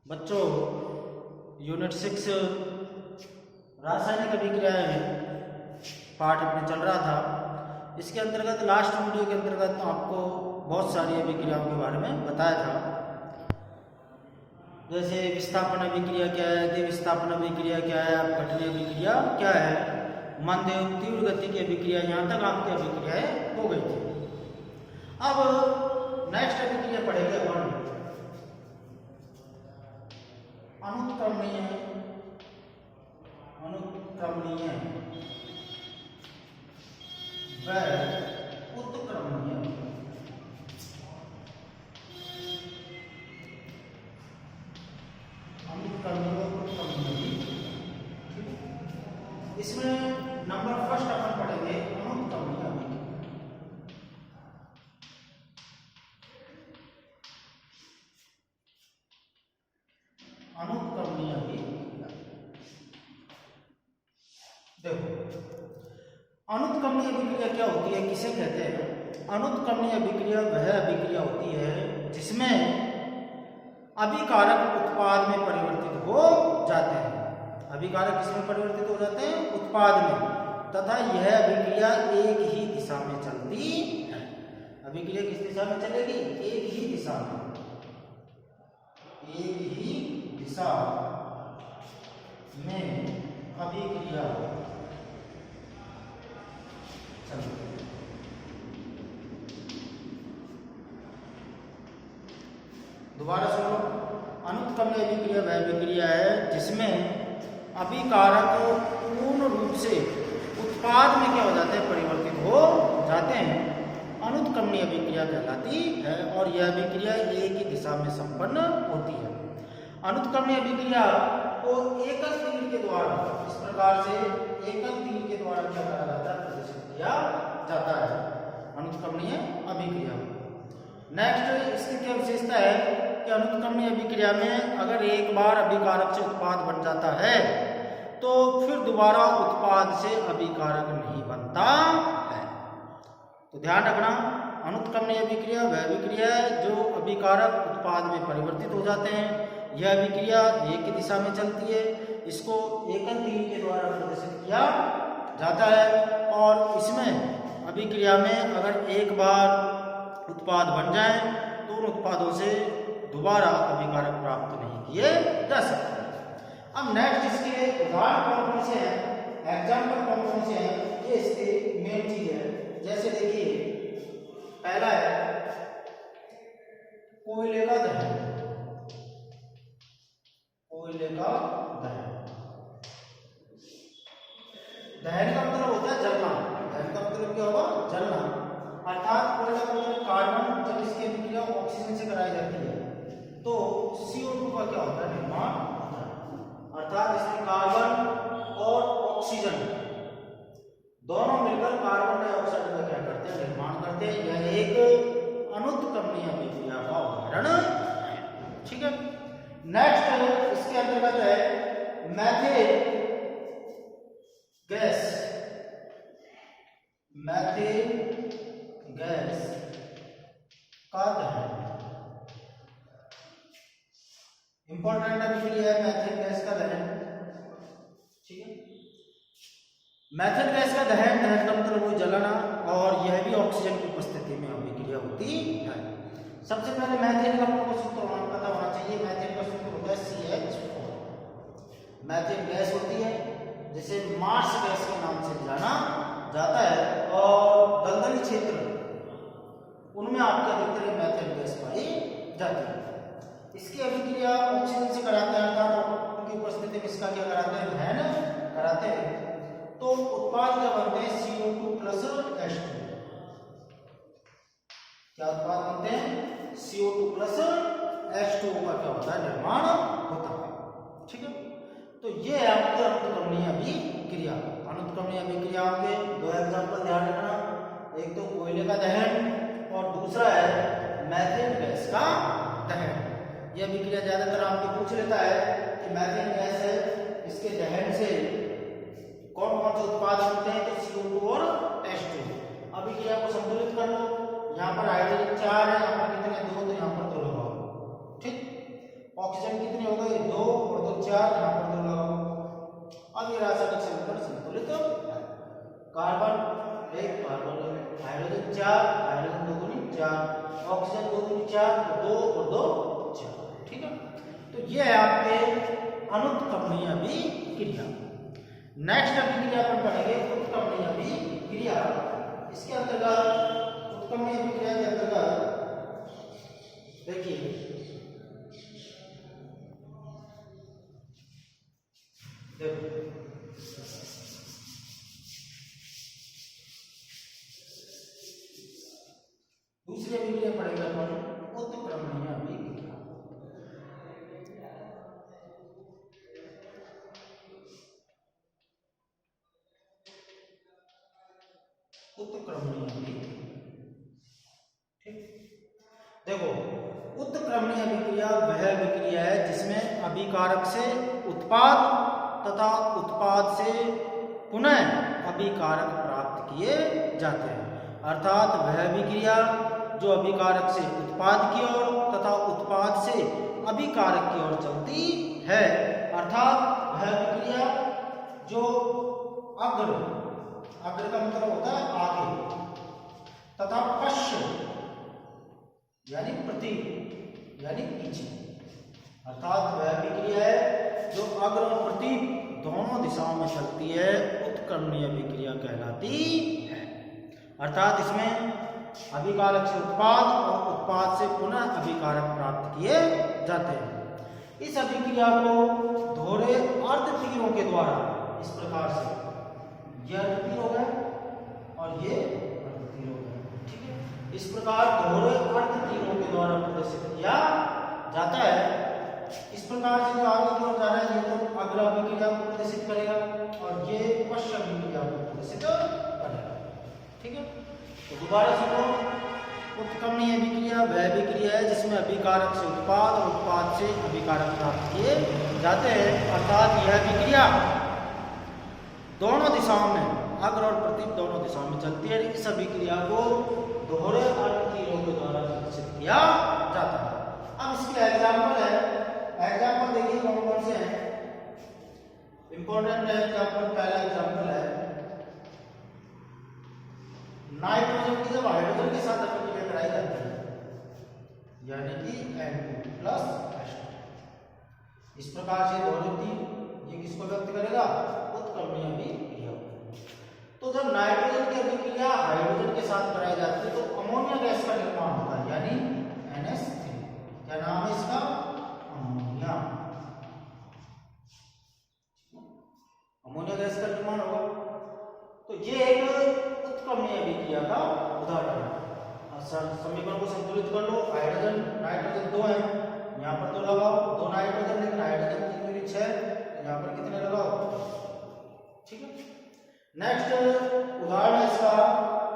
बच्चों यूनिट 6 रासायनिक अभिक्रियाएं पाठ अपने चल रहा था। इसके अंतर्गत लास्ट वीडियो के अंतर्गत आपको बहुत सारी अभिक्रियाओं के बारे में बताया था, जैसे विस्थापन अभिक्रिया क्या है, द्विविस्थापन अभिक्रिया क्या है, अपघटनीय अभिक्रिया क्या है, मंद एवं तीव्र गति की अभिक्रिया। यहाँ तक आपकी अभिक्रियाएं हो गई थी। अब नेक्स्ट अभिक्रिया पढ़ेंगे अपन अनुत्क्रमणीय व उत्क्रमणीय। इसमें नंबर फर्स्ट अपन पढ़ेंगे अनुत्क्रमणीय अभिक्रिया। अनुत्क्रमणीय अभिक्रिया देखो, अनुत्क्रमणीय अभिक्रिया क्या होती है, किसे कहते हैं? अनुत्क्रमणीय अभिक्रिया वह अभिक्रिया होती है जिसमें अभिकारक उत्पाद में परिवर्तित हो जाते हैं। अभिकारक किसमें परिवर्तित हो जाते हैं? उत्पाद में, तथा यह अभिक्रिया एक ही दिशा में चलती है। अभिक्रिया किस दिशा में चलेगी? एक ही दिशा में, एक ही दिशा में अभिक्रिया चलती है। दोबारा सुनो, अनुत्क्रमणीय अभिक्रिया वह अभिक्रिया है जिसमें अभिकारक पूर्ण रूप से उत्पाद में क्या हो जाते हैं? परिवर्तित हो जाते हैं। अनुत्क्रमणीय अभिक्रिया कहलाती है और यह अभिक्रिया एक ही दिशा में संपन्न होती है। अनुत्क्रमणीय अभिक्रिया को एकल तीर के द्वारा, इस प्रकार से एकल तीर के द्वारा क्या करा जाता है? प्रदर्शित किया जाता है अनुत्क्रमणीय अभिक्रिया। नेक्स्ट, इसकी क्या विशेषता है कि अनुत्क्रमणीय अभिक्रिया में अगर एक बार अभिकारक से उत्पाद बन जाता है तो फिर दोबारा उत्पाद से अभिकारक नहीं बनता है। तो ध्यान रखना, अनुत्क्रमणीय अभिक्रिया वह अभिक्रिया है जो अभिकारक उत्पाद में परिवर्तित हो जाते हैं। यह अभिक्रिया एक ही दिशा में चलती है। इसको एकल तीर के द्वारा प्रदर्शित किया जाता है और इसमें अभिक्रिया में अगर एक बार उत्पाद बन जाए तो उन उत्पादों से दोबारा अभिकारक प्राप्त नहीं किए जा सकते। अब नेक्स्ट इसके उदाहरण कौन से हैं, एग्जाम्पल कौन से हैं, ये इसकी मेन चीज है। जैसे देखिए, पहला है कोयले का दहन। कोयले का दहन, दहन का मतलब होता है जलना। दहन का मतलब क्या होगा? जलना। अर्थात कोयला का मतलब कार्बन जब इसकी अभिक्रिया ऑक्सीजन से कराई जाती है तो CO2 का क्या होता है? निर्माण होता है। अर्थात इसमें कार्बन और ऑक्सीजन दोनों मिलकर कार्बन डाइऑक्साइड का क्या करते हैं? निर्माण करते हैं। यह एक अनुत्क्रमणीय अभिक्रिया का उदाहरण है। ठीक है। नेक्स्ट इसके अंतर्गत है मैथेन गैस। मैथेन गैस का दहन इंपॉर्टेंट अभिक्रिया है मैथेन गैस का दहन। ठीक है। मैथेन गैस का दहन, दहन का मतलब वो जलाना, और यह भी ऑक्सीजन की उपस्थिति में अभिक्रिया होती है। सबसे पहले मैथेन का आपको सूत्र पता होना चाहिए। मैथेन का सूत्र होता है CH4। मैथेन गैस होती है जिसे मार्स गैस के नाम से जाना जाता है और दलदली क्षेत्र उनमें आपके अधिकतर मैथेन गैस पाई जाती है। इसकी अभिक्रिया ऑक्सीजन से कराते हैं, अर्थात उनकी उपस्थिति में इसका क्या कराते हैं? दहन कराते हैं। तो उत्पाद क्या बनते हैं? CO2 plus H2। क्या उत्पाद बनते हैं? CO2 प्लस H2 का क्या होता है? निर्माण होता है। ठीक है। तो ये है आपके अनुत्क्रमणीय अभिक्रिया। अनुत्क्रमणीय अभिक्रिया के दो एग्जाम्पल ध्यान रखना, एक तो कोयले का दहन और दूसरा है मैथेन गैस का दहन। यह अभिक्रिया ज्यादातर आपको पूछ लेता है कि मैथेन गैस है, इसके दहन से कौन कौन से उत्पाद बनते हैं? तो CO2 और H2। अभिक्रिया को संतुलित कर लो। यहाँ पर हाइड्रोजन 4 है, यहाँ पर कितने? 2, तो यहाँ पर 2 लगाओ। ठीक। ऑक्सीजन कितनी होगा? कार्बन 1, कार्बन हाइड्रोजन 4, हाइड्रोजन 2 दूनी 4, ऑक्सीजन 2 दूनी 4, तो 2 और 2 4। ठीक है, तो ये है आपके अनुत्क्रमणीय अभिक्रिया। नेक्स्ट अभिक्रिया अपन पढ़ेंगे उत्क्रमणीय अभिक्रिया। इसके अंतर्गत उत्क्रमणीय अभिक्रिया के अंतर्गत देखिए दूसरी अभिक्रिया पढ़ेंगे अपन उत्क्रमणीय अभिक्रिया। उत्क्रमणीय अभिक्रिया, ठीक, देखो उत्क्रमणीय अभिक्रिया वह अभिक्रिया है जिसमें अभिकारक से उत्पाद तथा उत्पाद से पुनः अभिकारक प्राप्त किए जाते हैं। अर्थात वह अभिक्रिया जो अभिकारक से उत्पाद की ओर तथा उत्पाद से अभिकारक की ओर चलती है। अर्थात वह अभिक्रिया जो अग्र का मतलब होता है आगे, तथा पश्च यानी प्रति यानी पीछे। अर्थात वह अभिक्रिया है जो अग्र और प्रति दोनों दिशाओं में चलती है, उत्क्रमणीय अभिक्रिया कहलाती है। अर्थात इसमें अभिकारक से उत्पाद और उत्पाद से पुनः अभिकारक प्राप्त किए जाते हैं। इस अभिक्रिया को दोहरे अर्धतीरों के द्वारा इस प्रकार से, यह अर्धतीर हो गया और ये अर्धतीर हो गया। ठीक है, इस प्रकार दोहरे अर्धतीरों के द्वारा प्रदर्शित किया जाता है। इस प्रकार से जो आगे की ओर जा रहा है ये तो अग्र अभिक्रिया को प्रदर्शित करेगा और ये पश्च अभिक्रिया को प्रदर्शित करेगा। ठीक है, तो दोबारा सुनो, उत्क्रमणीय अभिक्रिया वह अभिक्रिया है जिसमें अभिकारक से उत्पाद और उत्पाद से अभिकारक प्राप्त किए जाते हैं। अर्थात यह अभिक्रिया दोनों दिशाओं में, अग्र और प्रति दोनों दिशाओं में चलती है। इस अभिक्रिया को दोहरे अर्धतीरों के द्वारा प्रदर्शित किया जाता है। अब इसके एग्जाम्पल है, एग्जाम्पल देखिए कौन कौन से हैं। इंपॉर्टेंट एग्जाम्पल, पहला एग्जाम्पल है नाइट्रोजन की जब हाइड्रोजन के साथ अभिक्रिया कराई जाती है, यानी कि N2+H2। इस प्रकार से दोहरे तीर ये किसको व्यक्त करेगा? उत्क्रमणीय अभिक्रिया। तो जब नाइट्रोजन की अभिक्रिया हाइड्रोजन के साथ कराई जाती है तो अमोनिया गैस का निर्माण होता है, यानी NH3। क्या नाम है इसका? अमोनिया। अमोनिया गैस का निर्माण होगा। तो ये एक उत्क्रमणीय अभिक्रिया का उदाहरण है। समीकरण को संतुलित कर लो। हाइड्रोजन नाइट्रोजन 2 है, यहाँ पर 2 लगाओ, 2 नाइट्रोजन, लेकिन हाइड्रोजन की दूरी 6, यहाँ पर कितने लगाओ? ठीक है। नेक्स्ट उदाहरण है इसका,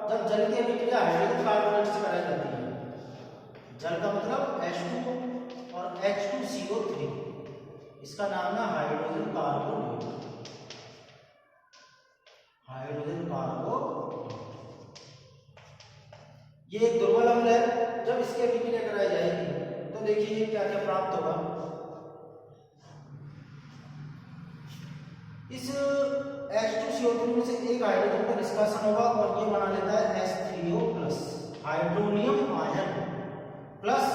जब जल की अभिक्रिया हाइड्रोजन कार्बोनेट से कराई जाती है। जल का मतलब H2 और H2CO3, इसका नाम है हाइड्रोजन कार्बोनेट। हाइड्रोजन कार्बोनेट ये एक दुर्बल अम्ल है। जब इसकी अभिक्रिया कराई जाएगी तो देखिए क्या क्या प्राप्त होगा। इस H2CO3 में से एक हाइड्रोजन का निष्कासन होगा और ये बना लेता है H3O+ हाइड्रोनियम आयन प्लस,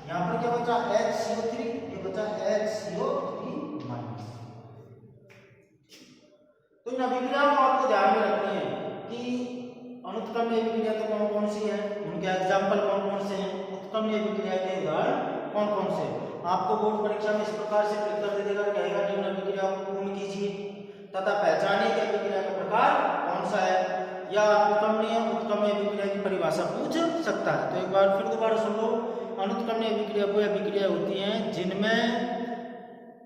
यहां पर क्या बचा? HCO3, ये बचा HCO3-। तो इन अभिक्रियाओं को आपको ध्यान में रखनी है कि अनुत्क्रमणीय अभिक्रिया तो कौन कौन सी है, उनके एग्जाम्पल कौन कौन से हैं, उत्क्रमणीय अभिक्रिया के उदाहरण कौन कौन से। आपको बोर्ड परीक्षा में इस प्रकार से टिक कर देगा, कहेगा निम्न अभिक्रिया को पूर्ण कीजिए तथा पहचानिए कि अभिक्रिया का प्रकार कौन सा है, या अनुत्क्रमणीय उत्क्रमणीय अभिक्रिया की परिभाषा पूछ सकता है। तो एक बार फिर दोबारा सुन लो। अनुत्क्रमणीय अभिक्रिया वो अभिक्रिया होती हैं जिनमें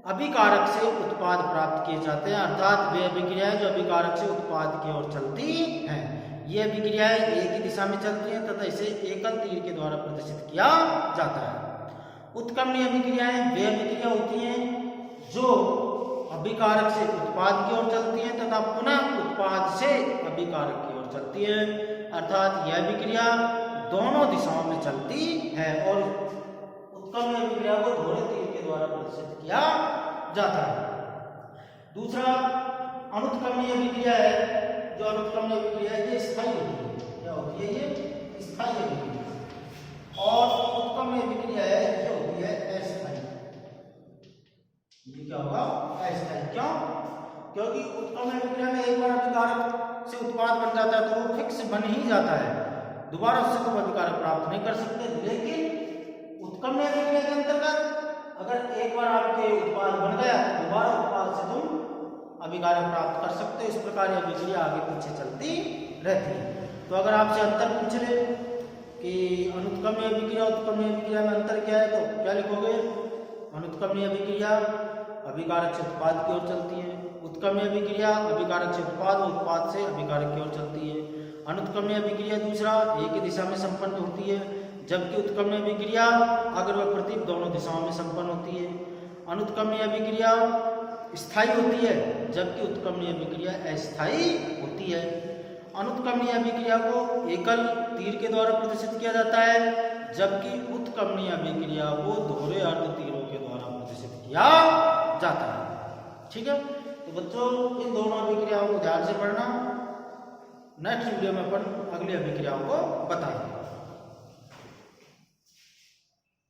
अभिकारक से उत्पाद प्राप्त किए जाते हैं। अर्थात वे अभिक्रियाएं जो अभिकारक से उत्पाद की ओर चलती हैं। ये अभिक्रियाएं एक ही दिशा में चलती हैं तथा इसे एकल तीर के द्वारा प्रदर्शित किया जाता है। उत्क्रमणीय अभिक्रियाएं वे अभिक्रिया होती हैं जो अभिकारक से उत्पाद की ओर चलती हैं तथा पुनः उत्पाद से अभिकारक की ओर चलती है। अर्थात यह अभिक्रिया दोनों दिशाओं में चलती है और उत्क्रमणीय अभिक्रिया को दोहरे तीर के द्वारा प्रदर्शित किया जाता है। दूसरा अनुत्क्रमणीय अभिक्रिया है जो अनुत्क्रमणीय अभिक्रिया है ये स्थायी होती है। क्या होती है? ये स्थायी अभिक्रिया। और उत्क्रमणीय अभिक्रिया है ये होती है अस्थायी। ये क्या होगा? अस्थायी। क्यों? क्योंकि उत्क्रमणीय अभिक्रिया में एक बार अभिकारक से उत्पाद बन जाता है तो वो फिक्स बन ही जाता है, दोबारा उससे तुम अभिकारक प्राप्त नहीं कर सकते। लेकिन उत्क्रमणीय अभिक्रिया के अंतर्गत अगर एक बार आपके उत्पाद बन गया तो दोबारा उत्पाद से तुम अभिकारक प्राप्त कर सकते हो। इस प्रकार यह अभिक्रिया आगे पीछे चलती रहती है। तो अगर आपसे अंतर पूछ ले कि अनुत्क्रमणीय अभिक्रिया उत्क्रमणीय अभिक्रिया में अंतर क्या है तो क्या लिखोगे? अनुत्क्रमणीय अभिक्रिया अभिकारक से उत्पाद की ओर चलती है, उत्क्रमणीय अभिक्रिया अभिकारक से उत्पाद, उत्पाद से अभिकारक की ओर चलती है। अनुत्क्रमणीय अभिक्रिया दूसरा एक ही दिशा में संपन्न होती है, जबकि उत्क्रमणीय अभिक्रिया अगर व प्रतीप दोनों दिशाओं में संपन्न होती है। अनुत्क्रमणीय अभिक्रिया स्थायी होती है, जबकि उत्क्रमणीय अभिक्रिया अस्थायी होती है। अनुत्क्रमणीय अभिक्रिया को एकल तीर के द्वारा प्रदर्शित किया जाता है, जबकि उत्क्रमणीय अभिक्रिया को दोहरे अर्ध तीरों के द्वारा प्रदर्शित किया जाता है। ठीक है, तो बच्चों इन दोनों अभिक्रियाओं को ध्यान से पढ़ना। नेक्स्ट वीडियो में अपन अगली अभिक्रियाओं को बताएंगे।